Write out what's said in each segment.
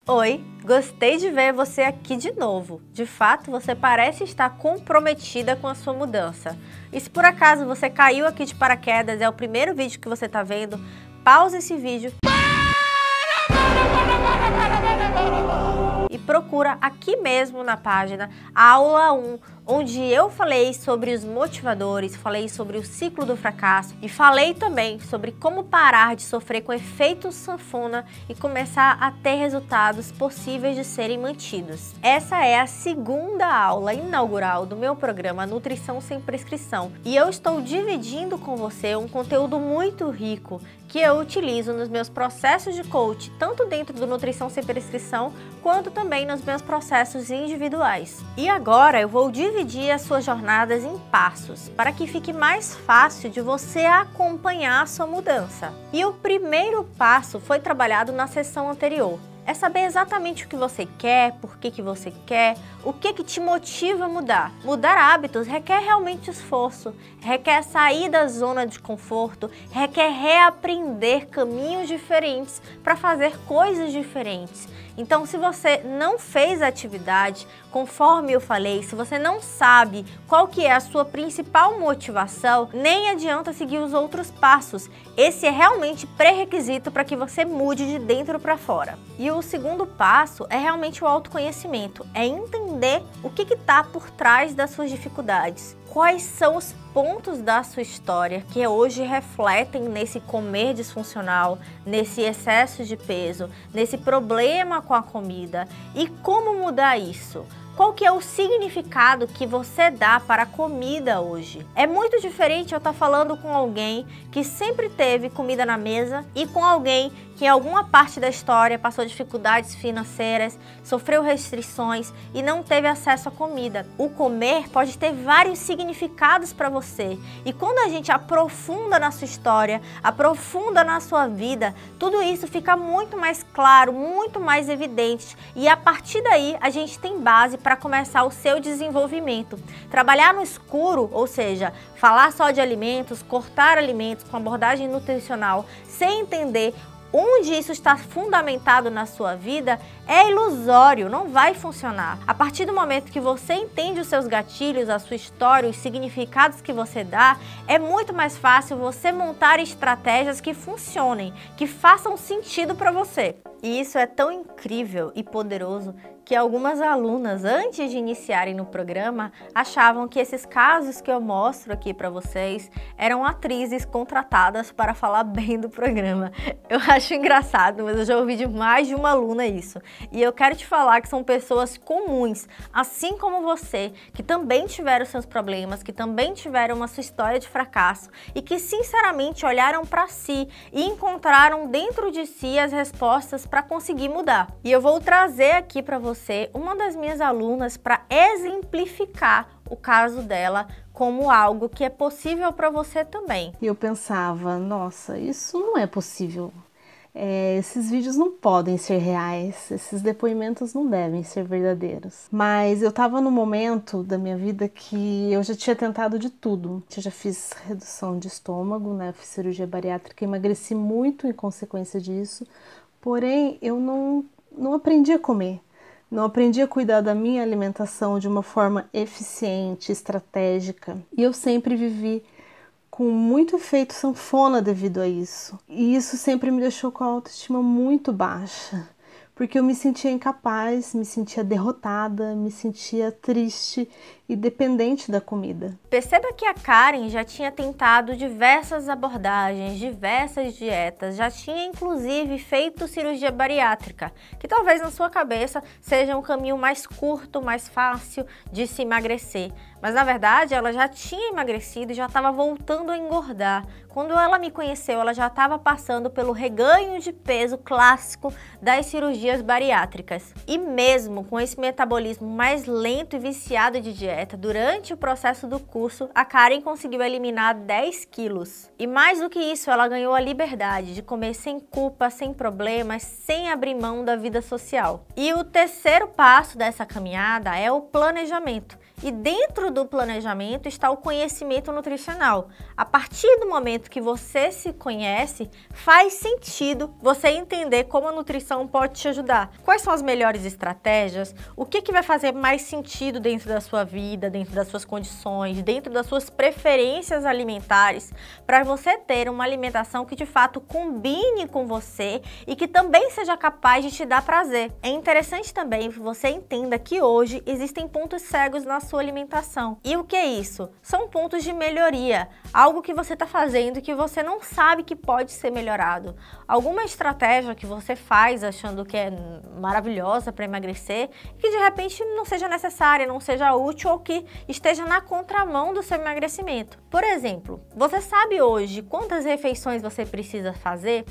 Oi, gostei de ver você aqui de novo. De fato, você parece estar comprometida com a sua mudança. E se por acaso você caiu aqui de paraquedas, é o primeiro vídeo que você está vendo, pausa esse vídeo e procura aqui mesmo na página a aula 1, onde eu falei sobre os motivadores, falei sobre o ciclo do fracasso e falei também sobre como parar de sofrer com efeito sanfona e começar a ter resultados possíveis de serem mantidos. Essa é a segunda aula inaugural do meu programa Nutrição Sem Prescrição e eu estou dividindo com você um conteúdo muito rico que eu utilizo nos meus processos de coach, tanto dentro do Nutrição Sem Prescrição, quanto também nos meus processos individuais. E agora eu vou dividir as suas jornadas em passos, para que fique mais fácil de você acompanhar a sua mudança. E o primeiro passo foi trabalhado na sessão anterior. É saber exatamente o que você quer, por que você quer, o que te motiva a mudar. Mudar hábitos requer realmente esforço, requer sair da zona de conforto, requer reaprender caminhos diferentes para fazer coisas diferentes. Então, se você não fez a atividade, conforme eu falei, se você não sabe qual que é a sua principal motivação, nem adianta seguir os outros passos. Esse é realmente pré-requisito para que você mude de dentro para fora. E o segundo passo é realmente o autoconhecimento, é entender o que está por trás das suas dificuldades. Quais são os pontos da sua história que hoje refletem nesse comer disfuncional, nesse excesso de peso, nesse problema com a comida e como mudar isso? Qual que é o significado que você dá para a comida hoje? É muito diferente eu estar falando com alguém que sempre teve comida na mesa e com alguém que em alguma parte da história passou dificuldades financeiras, sofreu restrições e não teve acesso à comida. O comer pode ter vários significados para você e quando a gente aprofunda na sua história, aprofunda na sua vida, tudo isso fica muito mais claro, muito mais evidente e a partir daí a gente tem base para começar o seu desenvolvimento. Trabalhar no escuro, ou seja, falar só de alimentos, cortar alimentos com abordagem nutricional, sem entender onde isso está fundamentado na sua vida, é ilusório, não vai funcionar. A partir do momento que você entende os seus gatilhos, a sua história, os significados que você dá, é muito mais fácil você montar estratégias que funcionem, que façam sentido para você. E isso é tão incrível e poderoso que algumas alunas, antes de iniciarem no programa, achavam que esses casos que eu mostro aqui para vocês eram atrizes contratadas para falar bem do programa. Eu acho engraçado, mas eu já ouvi de mais de uma aluna isso. E eu quero te falar que são pessoas comuns, assim como você, que também tiveram seus problemas, que também tiveram uma sua história de fracasso e que sinceramente olharam para si e encontraram dentro de si as respostas para conseguir mudar. E eu vou trazer aqui para você uma das minhas alunas para exemplificar o caso dela como algo que é possível para você também. E eu pensava, nossa, isso não é possível. Esses vídeos não podem ser reais, esses depoimentos não devem ser verdadeiros. Mas eu estava num momento da minha vida que eu já tinha tentado de tudo. Eu já fiz redução de estômago, né? Fiz cirurgia bariátrica, emagreci muito em consequência disso. Porém, eu não aprendi a comer. Não aprendi a cuidar da minha alimentação de uma forma eficiente, estratégica. E eu sempre vivi com muito efeito sanfona devido a isso. E isso sempre me deixou com a autoestima muito baixa. Porque eu me sentia incapaz, me sentia derrotada, me sentia triste e dependente da comida. Perceba que a Karen já tinha tentado diversas abordagens, diversas dietas, já tinha inclusive feito cirurgia bariátrica, que talvez na sua cabeça seja um caminho mais curto, mais fácil de se emagrecer. Mas na verdade ela já tinha emagrecido e já estava voltando a engordar. Quando ela me conheceu, ela já estava passando pelo reganho de peso clássico das cirurgias bariátricas. E mesmo com esse metabolismo mais lento e viciado de dieta, durante o processo do curso, a Karen conseguiu eliminar 10 quilos. E mais do que isso, ela ganhou a liberdade de comer sem culpa, sem problemas, sem abrir mão da vida social. E o terceiro passo dessa caminhada é o planejamento. E dentro do planejamento está o conhecimento nutricional. A partir do momento que você se conhece, faz sentido você entender como a nutrição pode te ajudar. Quais são as melhores estratégias? O que vai fazer mais sentido dentro da sua vida, dentro das suas condições, dentro das suas preferências alimentares, para você ter uma alimentação que de fato combine com você e que também seja capaz de te dar prazer. É interessante também que você entenda que hoje existem pontos cegos na sua alimentação. E o que é isso? São pontos de melhoria, algo que você está fazendo e que você não sabe que pode ser melhorado. Alguma estratégia que você faz achando que é maravilhosa para emagrecer, que de repente não seja necessária, não seja útil ou que esteja na contramão do seu emagrecimento. Por exemplo, você sabe hoje quantas refeições você precisa fazer?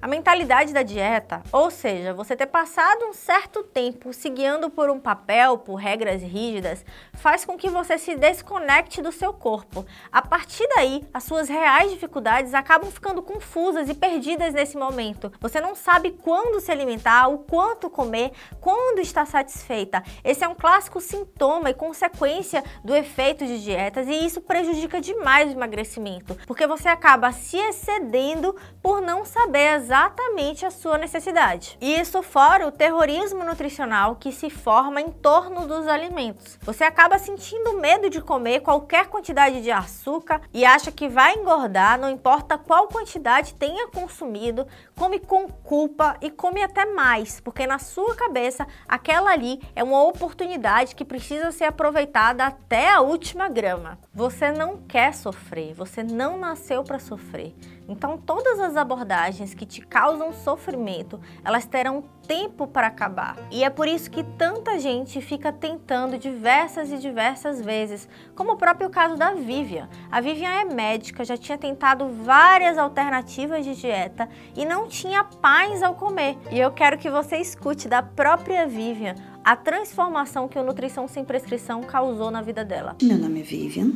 A mentalidade da dieta, ou seja, você ter passado um certo tempo se guiando por um papel, por regras rígidas, faz com que você se desconecte do seu corpo. A partir daí, as suas reais dificuldades acabam ficando confusas e perdidas nesse momento. Você não sabe quando se alimentar, o quanto comer, quando está satisfeita. Esse é um clássico sintoma e consequência do efeito de dietas e isso prejudica demais o emagrecimento, porque você acaba se excedendo por não saber exatamente a sua necessidade. E isso fora o terrorismo nutricional que se forma em torno dos alimentos. Você acaba sentindo medo de comer qualquer quantidade de açúcar e acha que vai engordar, não importa qual quantidade tenha consumido, come com culpa e come até mais, porque na sua cabeça aquela ali é uma oportunidade que precisa ser aproveitada até a última grama. Você não quer sofrer, você não nasceu para sofrer. Então todas as abordagens que te causam sofrimento, elas terão tempo para acabar. E é por isso que tanta gente fica tentando diversas e diversas vezes, como o próprio caso da Vivian. A Vivian é médica, já tinha tentado várias alternativas de dieta e não tinha paz ao comer. E eu quero que você escute da própria Vivian a transformação que o Nutrição Sem Prescrição causou na vida dela. Meu nome é Vivian,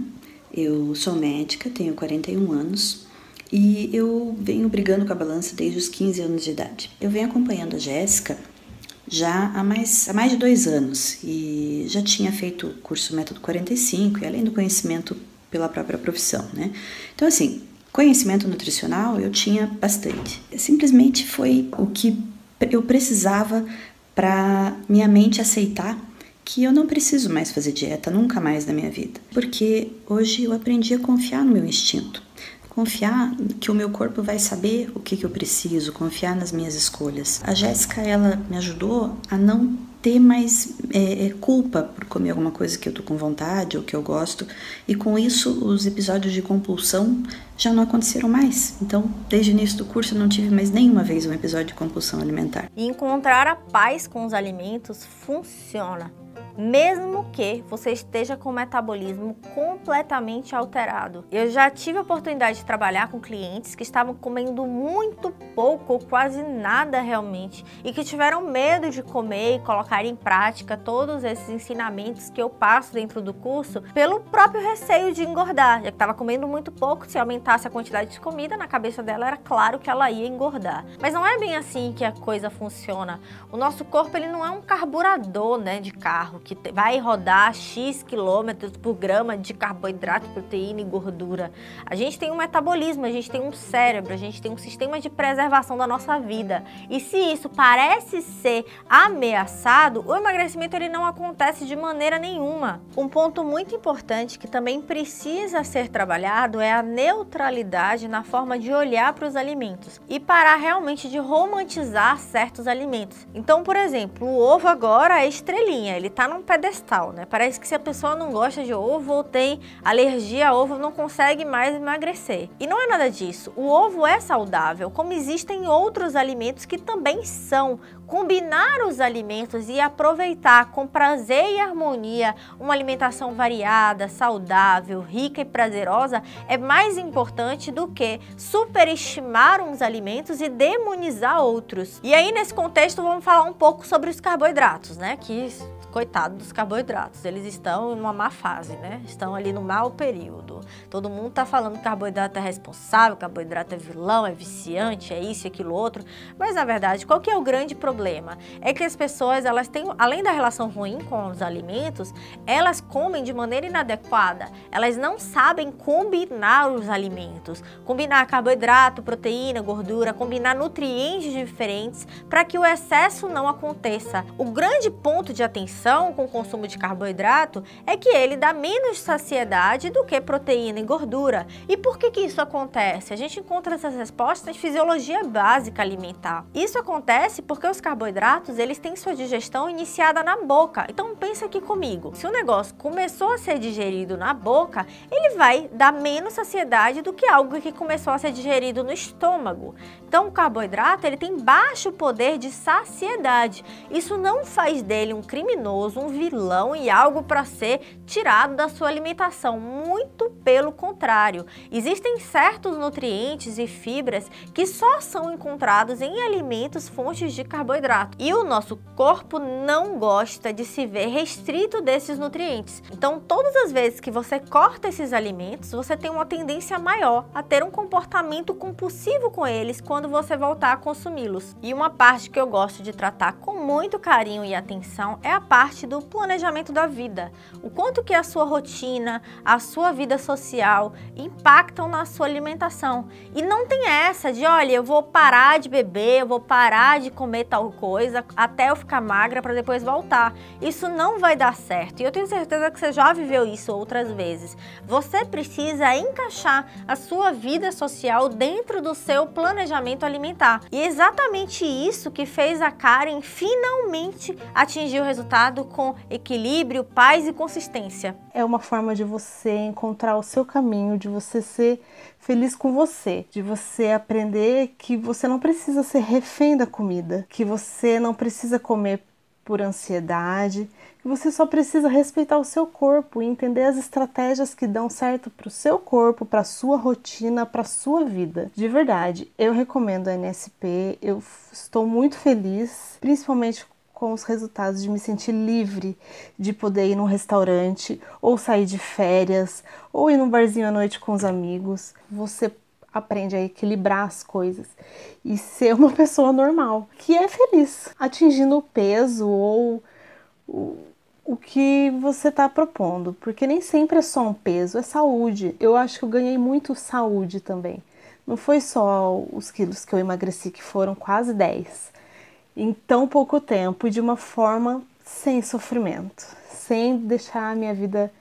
eu sou médica, tenho 41 anos. E eu venho brigando com a balança desde os 15 anos de idade. Eu venho acompanhando a Jéssica já há mais de 2 anos e já tinha feito o curso Método 45 e além do conhecimento pela própria profissão, né? Então assim, conhecimento nutricional eu tinha bastante. Simplesmente foi o que eu precisava para minha mente aceitar que eu não preciso mais fazer dieta nunca mais na minha vida. Porque hoje eu aprendi a confiar no meu instinto. Confiar que o meu corpo vai saber o que eu preciso, confiar nas minhas escolhas. A Jéssica, ela me ajudou a não ter mais culpa por comer alguma coisa que eu tô com vontade ou que eu gosto. E com isso, os episódios de compulsão já não aconteceram mais. Então, desde o início do curso, eu não tive mais nenhuma vez um episódio de compulsão alimentar. E encontrar a paz com os alimentos funciona. Mesmo que você esteja com o metabolismo completamente alterado. Eu já tive a oportunidade de trabalhar com clientes que estavam comendo muito pouco ou quase nada realmente e que tiveram medo de comer e colocar em prática todos esses ensinamentos que eu passo dentro do curso pelo próprio receio de engordar, já que estava comendo muito pouco. Se aumentasse a quantidade de comida, na cabeça dela era claro que ela ia engordar. Mas não é bem assim que a coisa funciona. O nosso corpo, ele não é um carburador, né, de carro que vai rodar X quilômetros por grama de carboidrato, proteína e gordura. A gente tem um metabolismo, a gente tem um cérebro, a gente tem um sistema de preservação da nossa vida. E se isso parece ser ameaçado, o emagrecimento ele não acontece de maneira nenhuma. Um ponto muito importante que também precisa ser trabalhado é a neutralidade na forma de olhar para os alimentos e parar realmente de romantizar certos alimentos. Então, por exemplo, o ovo agora é estrelinha, ele tá num pedestal, né? Parece que se a pessoa não gosta de ovo ou tem alergia a ovo, não consegue mais emagrecer. E não é nada disso. O ovo é saudável, como existem outros alimentos que também são. Combinar os alimentos e aproveitar com prazer e harmonia uma alimentação variada, saudável, rica e prazerosa é mais importante do que superestimar uns alimentos e demonizar outros. E aí, nesse contexto, vamos falar um pouco sobre os carboidratos, né? Que, coitados, coitado dos carboidratos, eles estão em uma má fase, né? Estão ali no mau período. Todo mundo tá falando que carboidrato é responsável, carboidrato é vilão, é viciante, é isso e aquilo outro. Mas na verdade, qual que é o grande problema? É que as pessoas, elas têm, além da relação ruim com os alimentos, elas comem de maneira inadequada. Elas não sabem combinar os alimentos, combinar carboidrato, proteína, gordura, combinar nutrientes diferentes para que o excesso não aconteça. O grande ponto de atenção com o consumo de carboidrato é que ele dá menos saciedade do que proteína e gordura. E por que isso acontece? A gente encontra essas respostas em fisiologia básica alimentar. Isso acontece porque os carboidratos, eles têm sua digestão iniciada na boca. Então pensa aqui comigo, se o negócio começou a ser digerido na boca, ele vai dar menos saciedade do que algo que começou a ser digerido no estômago. Então o carboidrato, ele tem baixo poder de saciedade. Isso não faz dele um criminoso, um vilão e algo para ser tirado da sua alimentação. Muito pelo contrário. Existem certos nutrientes e fibras que só são encontrados em alimentos fontes de carboidrato. E o nosso corpo não gosta de se ver restrito desses nutrientes. Então, todas as vezes que você corta esses alimentos, você tem uma tendência maior a ter um comportamento compulsivo com eles quando você voltar a consumi-los. E uma parte que eu gosto de tratar com muito carinho e atenção é a parte do planejamento da vida. O quanto que a sua rotina, a sua vida social impactam na sua alimentação. E não tem essa de, olha, eu vou parar de beber, eu vou parar de comer tal coisa até eu ficar magra para depois voltar. Isso não vai dar certo. E eu tenho certeza que você já viveu isso outras vezes. Você precisa encaixar a sua vida social dentro do seu planejamento alimentar. E é exatamente isso que fez a Karen finalmente atingir o resultado com equilíbrio, paz e consistência. É uma forma de você encontrar o seu caminho, de você ser feliz com você, de você aprender que você não precisa ser refém da comida, que você não precisa comer por ansiedade, que você só precisa respeitar o seu corpo e entender as estratégias que dão certo para o seu corpo, para a sua rotina, para a sua vida. De verdade, eu recomendo a NSP, eu estou muito feliz, principalmente com os resultados de me sentir livre de poder ir num restaurante, ou sair de férias, ou ir num barzinho à noite com os amigos. Você aprende a equilibrar as coisas e ser uma pessoa normal, que é feliz, atingindo o peso ou o que você está propondo, porque nem sempre é só um peso, é saúde. Eu acho que eu ganhei muito saúde também. Não foi só os quilos que eu emagreci, que foram quase 10. Em tão pouco tempo, de uma forma sem sofrimento, sem deixar a minha vida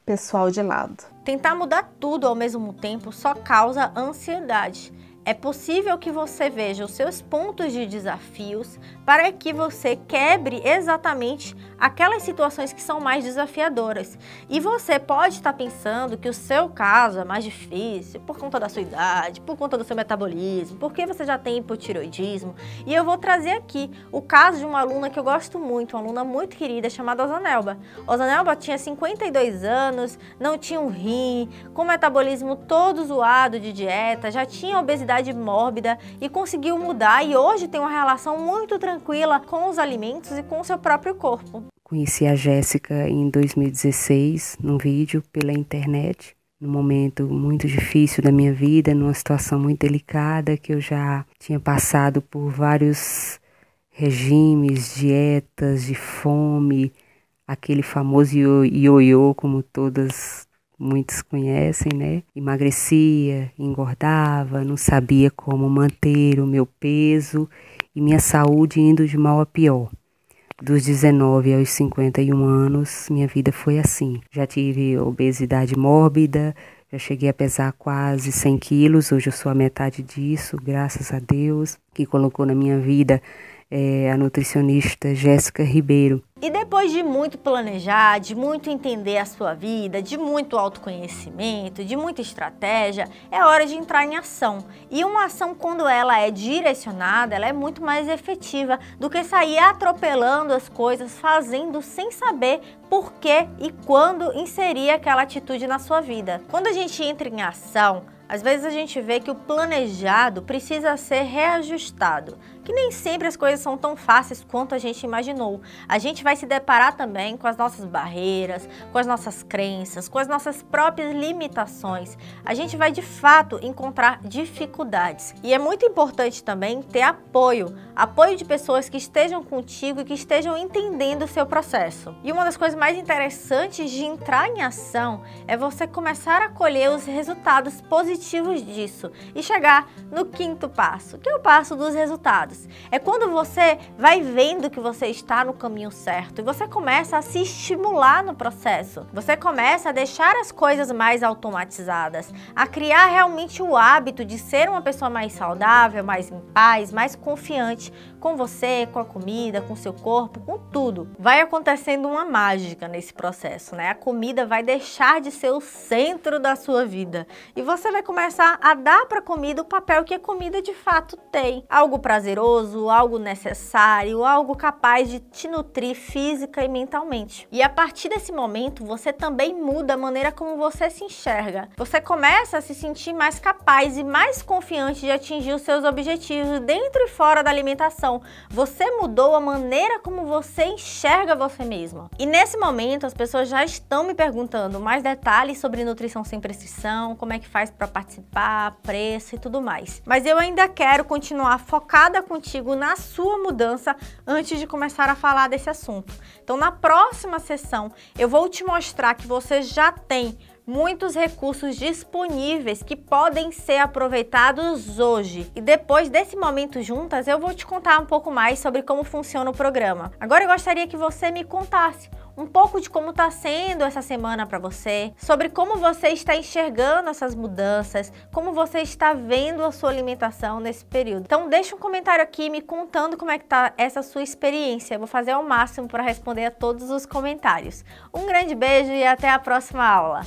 pessoal de lado. Tentar mudar tudo ao mesmo tempo só causa ansiedade. É possível que você veja os seus pontos de desafios para que você quebre exatamente aquelas situações que são mais desafiadoras. E você pode estar pensando que o seu caso é mais difícil por conta da sua idade, por conta do seu metabolismo, porque você já tem hipotireoidismo. E eu vou trazer aqui o caso de uma aluna que eu gosto muito, uma aluna muito querida chamada Osanelba. Osanelba tinha 52 anos, não tinha um rim, com o metabolismo todo zoado de dieta, já tinha obesidade mórbida e conseguiu mudar e hoje tem uma relação muito tranquila com os alimentos e com o seu próprio corpo. Conheci a Jéssica em 2016, num vídeo pela internet, num momento muito difícil da minha vida, numa situação muito delicada, que eu já tinha passado por vários regimes, dietas de fome, aquele famoso ioiô, como muitos conhecem, né? Emagrecia, engordava, não sabia como manter o meu peso e minha saúde indo de mal a pior. Dos 19 aos 51 anos, minha vida foi assim. Já tive obesidade mórbida, já cheguei a pesar quase 100 quilos, hoje eu sou a metade disso, graças a Deus, que colocou na minha vida a nutricionista Jéssica Ribeiro. E depois de muito planejar, de muito entender a sua vida, de muito autoconhecimento, de muita estratégia, é hora de entrar em ação. E uma ação, quando ela é direcionada, ela é muito mais efetiva do que sair atropelando as coisas, fazendo sem saber por que e quando inserir aquela atitude na sua vida. Quando a gente entra em ação, às vezes a gente vê que o planejado precisa ser reajustado. O que nem sempre as coisas são tão fáceis quanto a gente imaginou. A gente vai se deparar também com as nossas barreiras, com as nossas crenças, com as nossas próprias limitações. A gente vai de fato encontrar dificuldades. E é muito importante também ter apoio de pessoas que estejam contigo e que estejam entendendo o seu processo. E uma das coisas mais interessantes de entrar em ação é você começar a colher os resultados positivos disso e chegar no quinto passo, que é o passo dos resultados. É quando você vai vendo que você está no caminho certo e você começa a se estimular no processo. Você começa a deixar as coisas mais automatizadas, a criar realmente o hábito de ser uma pessoa mais saudável, mais em paz, mais confiante com você, com a comida, com o seu corpo, com tudo. Vai acontecendo uma mágica nesse processo, né? A comida vai deixar de ser o centro da sua vida e você vai começar a dar para a comida o papel que a comida de fato tem. Algo prazeroso, algo necessário, algo capaz de te nutrir física e mentalmente. E a partir desse momento, você também muda a maneira como você se enxerga. Você começa a se sentir mais capaz e mais confiante de atingir os seus objetivos dentro e fora da alimentação. Você mudou a maneira como você enxerga você mesmo. E nesse momento, as pessoas já estão me perguntando mais detalhes sobre nutrição sem prescrição, como é que faz para participar, preço e tudo mais. Mas eu ainda quero continuar focada contigo na sua mudança antes de começar a falar desse assunto. Então, na próxima sessão, eu vou te mostrar que você já tem muitos recursos disponíveis que podem ser aproveitados hoje. E depois desse momento juntas, eu vou te contar um pouco mais sobre como funciona o programa. Agora eu gostaria que você me contasse um pouco de como está sendo essa semana para você, sobre como você está enxergando essas mudanças, como você está vendo a sua alimentação nesse período. Então deixa um comentário aqui me contando como é que tá essa sua experiência. Eu vou fazer ao máximo para responder a todos os comentários. Um grande beijo e até a próxima aula!